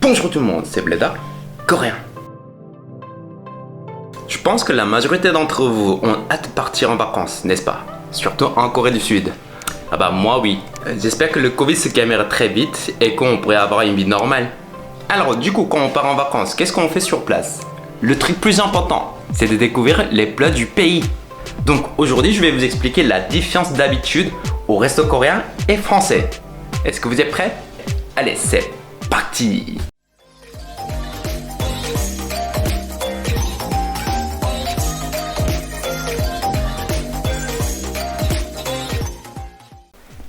Bonjour tout le monde, c'est Bleda, coréen. Je pense que la majorité d'entre vous ont hâte de partir en vacances, n'est-ce pas? Surtout en Corée du Sud. Ah bah moi oui. J'espère que le Covid se calmera très vite et qu'on pourrait avoir une vie normale. Alors du coup, quand on part en vacances, qu'est-ce qu'on fait sur place? Le truc plus important, c'est de découvrir les plats du pays. Donc aujourd'hui, je vais vous expliquer la différence d'habitude au resto coréen et français. Est-ce que vous êtes prêts? Allez, c'est parti!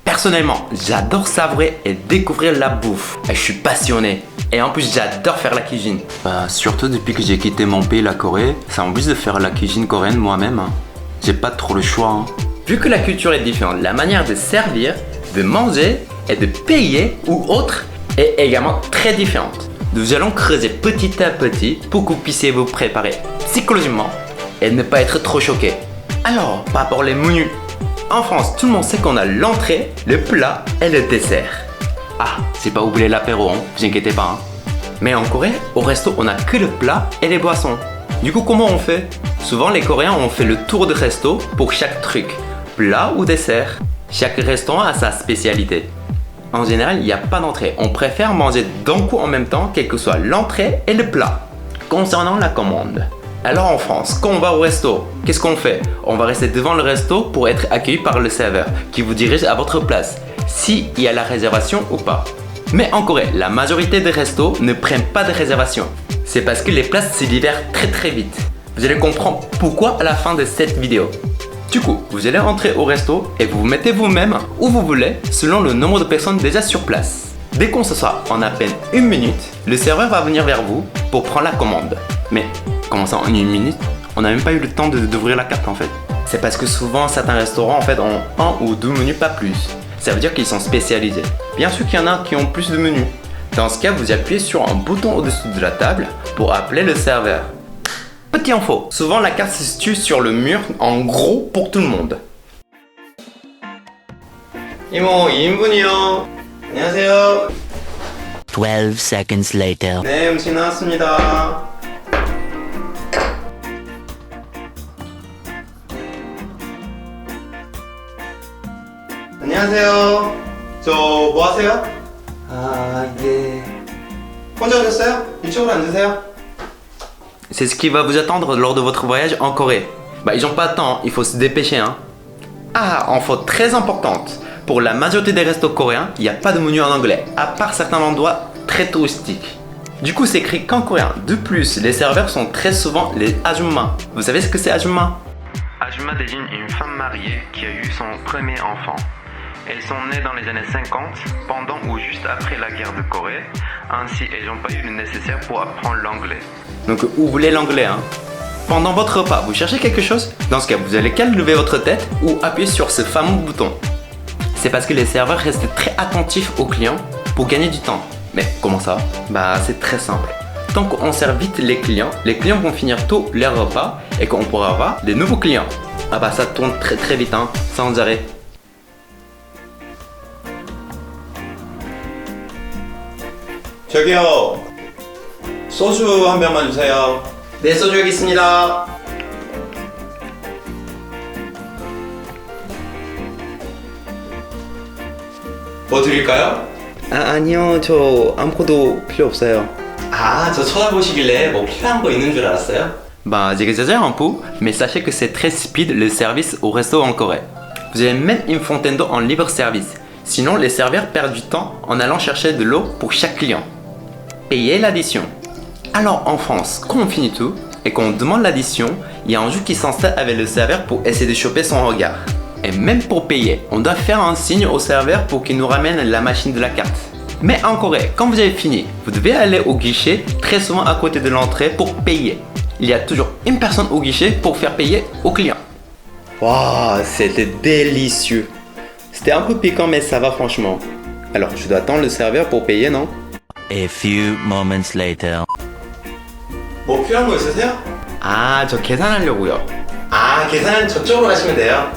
Personnellement, j'adore savourer et découvrir la bouffe. Je suis passionné. Et en plus, j'adore faire la cuisine. Surtout depuis que j'ai quitté mon pays, la Corée, ça m'oblige de faire la cuisine coréenne moi-même. J'ai pas trop le choix. Vu que la culture est différente, la manière de servir, de manger et de payer ou autre est également très différente. Nous allons creuser petit à petit pour que vous puissiez vous préparer psychologiquement et ne pas être trop choqué. Alors, par rapport aux menus. En France, tout le monde sait qu'on a l'entrée, le plat et le dessert. Ah, c'est pas oublier l'apéro, vous inquiétez pas. Mais en Corée, au resto, on a que le plat et les boissons. Du coup, comment on fait? Souvent, les Coréens ont fait le tour de resto pour chaque truc, plat ou dessert. Chaque restaurant a sa spécialité. En général, il n'y a pas d'entrée. On préfère manger d'un coup en même temps, quel que soit l'entrée et le plat. Concernant la commande. Alors en France, quand on va au resto, qu'est-ce qu'on fait? On va rester devant le resto pour être accueilli par le serveur qui vous dirige à votre place, s'il y a la réservation ou pas. Mais en Corée, la majorité des restos ne prennent pas de réservation. C'est parce que les places se libèrent très vite. Vous allez comprendre pourquoi à la fin de cette vidéo. Du coup, vous allez entrer au resto et vous vous mettez vous-même où vous voulez selon le nombre de personnes déjà sur place. Dès qu'on se soit en à peine 1 minute, le serveur va venir vers vous pour prendre la commande. Mais comment ça en 1 minute? On n'a même pas eu le temps d'ouvrir la carte en fait. C'est parce que souvent certains restaurants en fait ont 1 ou 2 menus, pas plus. Ça veut dire qu'ils sont spécialisés. Bien sûr qu'il y en a qui ont plus de menus. Dans ce cas, vous appuyez sur un bouton au-dessus de la table pour appeler le serveur. Petit info, souvent la carte se situe sur le mur en gros pour tout le monde. 이모 2인분이요. 안녕하세요. 12 seconds later. 네, 음식 나왔습니다. 안녕하세요. 저 뭐 하세요? 예. 혼자 오셨어요? 이쪽으로 앉으세요. C'est ce qui va vous attendre lors de votre voyage en Corée. Ils n'ont pas de temps, il faut se dépêcher. Ah, info très importante. Pour la majorité des restos coréens, il n'y a pas de menu en anglais, à part certains endroits très touristiques. Du coup, c'est écrit qu'en coréen. De plus, les serveurs sont très souvent les ajumma. Vous savez ce que c'est ajumma? Ajumma désigne une femme mariée qui a eu son premier enfant. Elles sont nées dans les années 50, pendant ou juste après la guerre de Corée. Ainsi, elles n'ont pas eu le nécessaire pour apprendre l'anglais. Donc, vous voulez l'anglais, Pendant votre repas, vous cherchez quelque chose? Dans ce cas, vous allez qu'à lever votre tête ou appuyer sur ce fameux bouton. C'est parce que les serveurs restent très attentifs aux clients pour gagner du temps. Mais comment ça? C'est très simple. Tant qu'on sert vite les clients vont finir tôt leur repas et qu'on pourra avoir des nouveaux clients. Ça tourne très vite, sans arrêt. 저기요, 소주 한 병만 주세요. 네, 소주 여기 있습니다. 뭐 드릴까요? 아니요, 저 아무것도 필요 없어요. 저 쳐다보시길래 뭐 필요한 거 있는 줄 알았어요? J'exagère un peu, mais sachez que c'est très speed le service au resto en Corée. Vous avez même une fontaine d'eau en libre service. Sinon, les serveurs perdent du temps en allant chercher de l'eau pour chaque client. Payer l'addition. Alors en France, quand on finit tout et qu'on demande l'addition, il y a un jeu qui s'installe avec le serveur pour essayer de choper son regard. Et même pour payer, on doit faire un signe au serveur pour qu'il nous ramène la machine de la carte. Mais en Corée, quand vous avez fini, vous devez aller au guichet, très souvent à côté de l'entrée pour payer. Il y a toujours une personne au guichet pour faire payer au client. Waouh, c'était délicieux. C'était un peu piquant mais ça va franchement. Alors je dois attendre le serveur pour payer, non? A few moments later. 뭐 필요한 거 있으세요? 저 계산하려고요. 계산은 저쪽으로 가시면 돼요.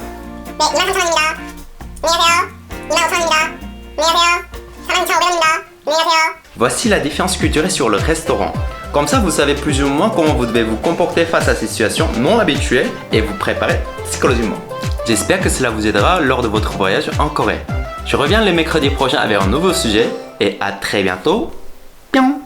네, 23,000원입니다. 안녕하세요. 25,000원입니다. 안녕하세요. 42,500원입니다. 안녕하세요. Voici la différence culturelle sur le restaurant. Comme ça, vous savez plus ou moins comment vous devez vous comporter face à ces situations non habituelles et vous préparer psychologiquement. J'espère que cela vous aidera lors de votre voyage en Corée. Je reviens le mercredi prochain avec un nouveau sujet et à très bientôt. Pion!